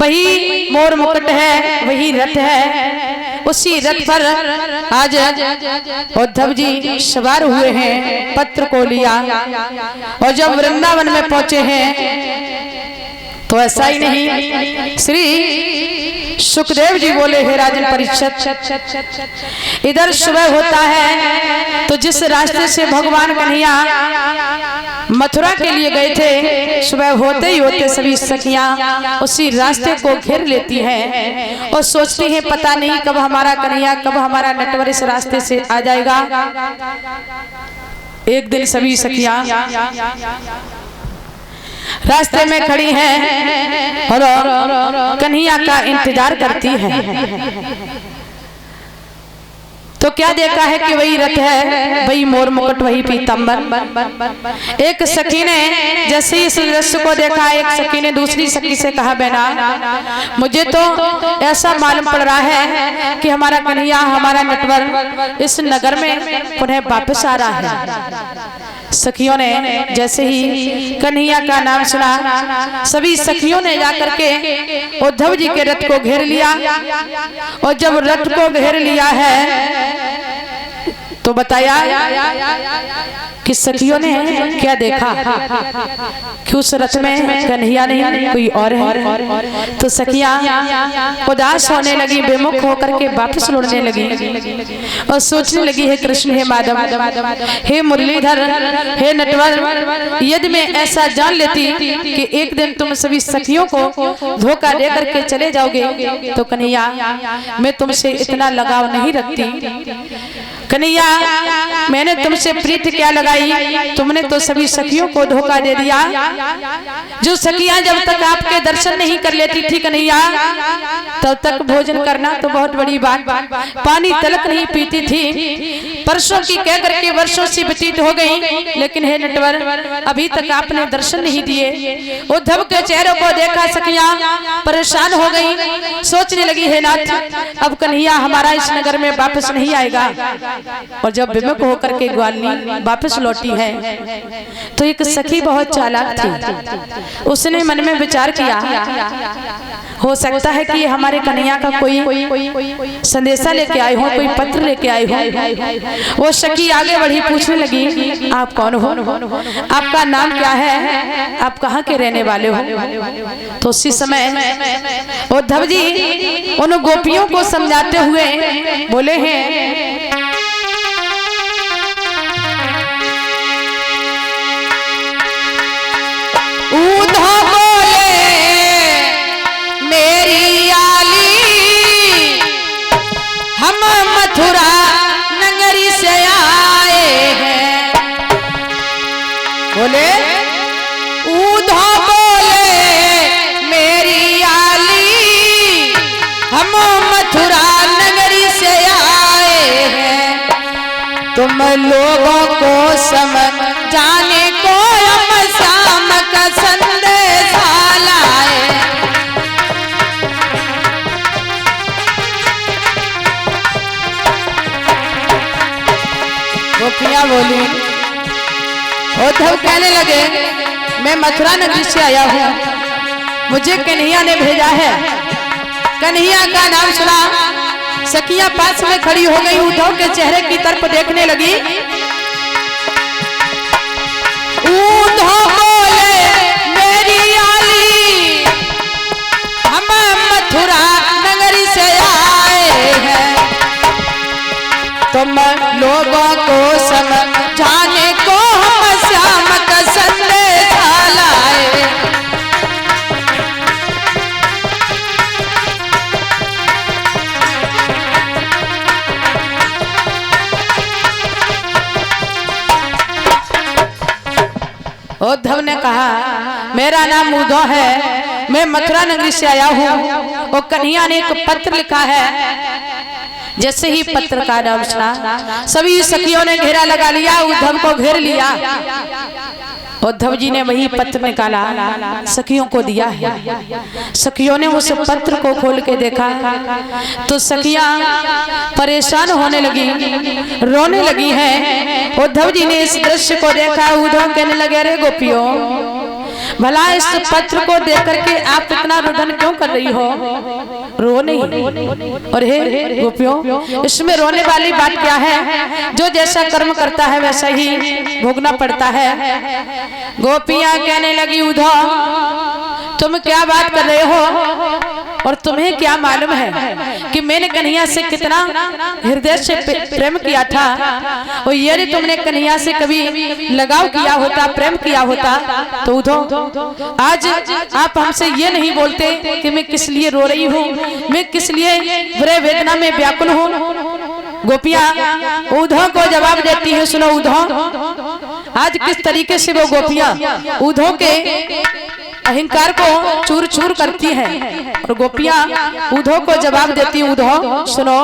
वही मोर मुकुट है, वही रथ है, उसी रथ पर आज उद्धव जी सवार हुए हैं, पत्र को लिया। और जब वृंदावन में पहुंचे हैं तो ऐसा ही नहीं, श्री सुखदेव जी बोले, हे राजन परीक्षित, इधर सुबह होता है तो जिस रास्ते से भगवान कन्हैया मथुरा के लिए गए थे, सुबह होते ही होते सभी सखियां उसी रास्ते को घेर लेती हैं और सोचती हैं पता नहीं कब हमारा कन्हैया, कब हमारा नटवर इस रास्ते से आ जाएगा। एक दिन सभी सखियां रास्ते में खड़ी हैं और कन्हैया का इंतजार करती हैं। तो क्या देखा है कि वही रथ है, वही मोर मुकुट, वही पीतांबर। एक सखी ने जैसे ही इस दृश्य को देखा, एक सखी ने दूसरी सखी से कहा, बहना मुझे तो ऐसा मालूम पड़ रहा है कि हमारा कन्हैया, हमारा नटवर इस नगर में पुनः वापस आ रहा है। सखियों ने जैसे ही कन्हैया का नाम सुना, सभी सखियों ने जाकर के उद्धव जी के रथ को घेर लिया। और जब रथ को घेर लिया है तो बताया कि सखियों ने क्या देखा कि उस रथ में कन्हैया नहीं कोई और है। तो सखियां उदास होने लगी, विमुख होकर के वापस लौटने लगी और सोचने लगी, हे कृष्ण, हे माधव, हे मुरलीधर, हे नटवर, यदि मैं ऐसा जान लेती कि एक दिन तुम सभी सखियों को धोखा दे करके चले जाओगे तो कन्हैया मैं तुमसे इतना लगाव नहीं रखती। कन्हैया मैंने तुमसे प्रीति क्या लगाई, तुमने तो सभी सखियों को धोखा दे दिया। जो सखियां जब तक आपके दर्शन नहीं कर लेती थी कन्हैया, तब तक भोजन करना तो बहुत बड़ी बात, पानी तलक नहीं पीती थी। परसों की कह करके वर्षों से व्यतीत हो गई, लेकिन हे नटवर अभी तक आपने दर्शन नहीं दिए। उद्धव के चेहरे को देखा सखियां परेशान हो गई, सोचने लगी, हे नाथ अब कन्हैया हमारा इस नगर में वापस नहीं आएगा। और जब विमुख होकर के ग्वालिनी वापस लौटी है तो एक सखी बहुत चालाक थी, उसने मन में विचार किया, हो सकता है कि हमारे कन्हैया का कोई संदेशा लेके आए हो, कोई पत्र लेके आए हो। वो सखी आगे बढ़ी, पूछने लगी, आप कौन हो, आपका नाम क्या है, आप कहाँ के रहने वाले हो। तो उसी समय उद्धव जी उन गोपियों को समझाते हुए बोले हैं, उद्धव बोले मेरी आली, हम मथुरा नगरी से आए हैं। बोले उद्धव बोले मेरी आली, हम मथुरा नगरी से आए हैं। तुम लोगों को समझाने को शाम का संदेश लाए। गोपियां बोली, उद्धव कहने लगे, मैं मथुरा नगरी से आया हूँ, मुझे कन्हैया ने भेजा है। कन्हैया का नाम सुना, सखियां पास में खड़ी हो गई, उद्धव के चेहरे की तरफ देखने लगी। उद्धव बोले मेरी आली, हम मथुरा नगरी से आए हैं। तुम लोगों को समझाने को हम श्याम का संदेश लाए। उद्धव ने कहा, मेरा नाम उद्धव है, मैं मथुरा नगरी से आया हूँ। और कन्हैया ने एक पत्र लिखा है। जैसे ही पत्र का नाम सुना, सभी सखियों ने घेरा लगा लिया, उद्धव को घेर लिया। उद्धव जी ने वही पत्र निकाला, सखियों को दिया है। सखियों ने उस पत्र को खोल के देखा तो सखियां परेशान होने लगी, रोने लगी हैं। उद्धव जी ने इस दृश्य को देखा, उद्धव कहने लगे, अरे गोपियों भला इस पत्र को देख करके आप इतना रुदन क्यों कर रही हो? रो नहीं। और हे गोपियों, इसमें रोने वाली बात क्या है? जो जैसा कर्म करता है वैसा ही भोगना पड़ता है। गोपियां कहने लगी, उद्धव तुम क्या बात कर रहे हो? और तुम्हें क्या मालूम है कि मैंने कन्हैया से कितना हृदय से प्रेम किया था? और यदि तुमने कन्हैया से कभी लगाव किया होता, प्रेम किया होता, तो उद्धव आज आप हमसे ये नहीं बोलते कि मैं किस लिए रो रही हूँ, मैं किस लिए बुरे वेदना में व्याकुल हूँ। गोपियां उद्धव को जवाब देती है, सुनो उद्धव, आज किस तरीके से वो गोपियां उद्धव के अहंकार को चूर चूर करती हैं। और गोपियां उद्धव को जवाब देती, उद्धव सुनो,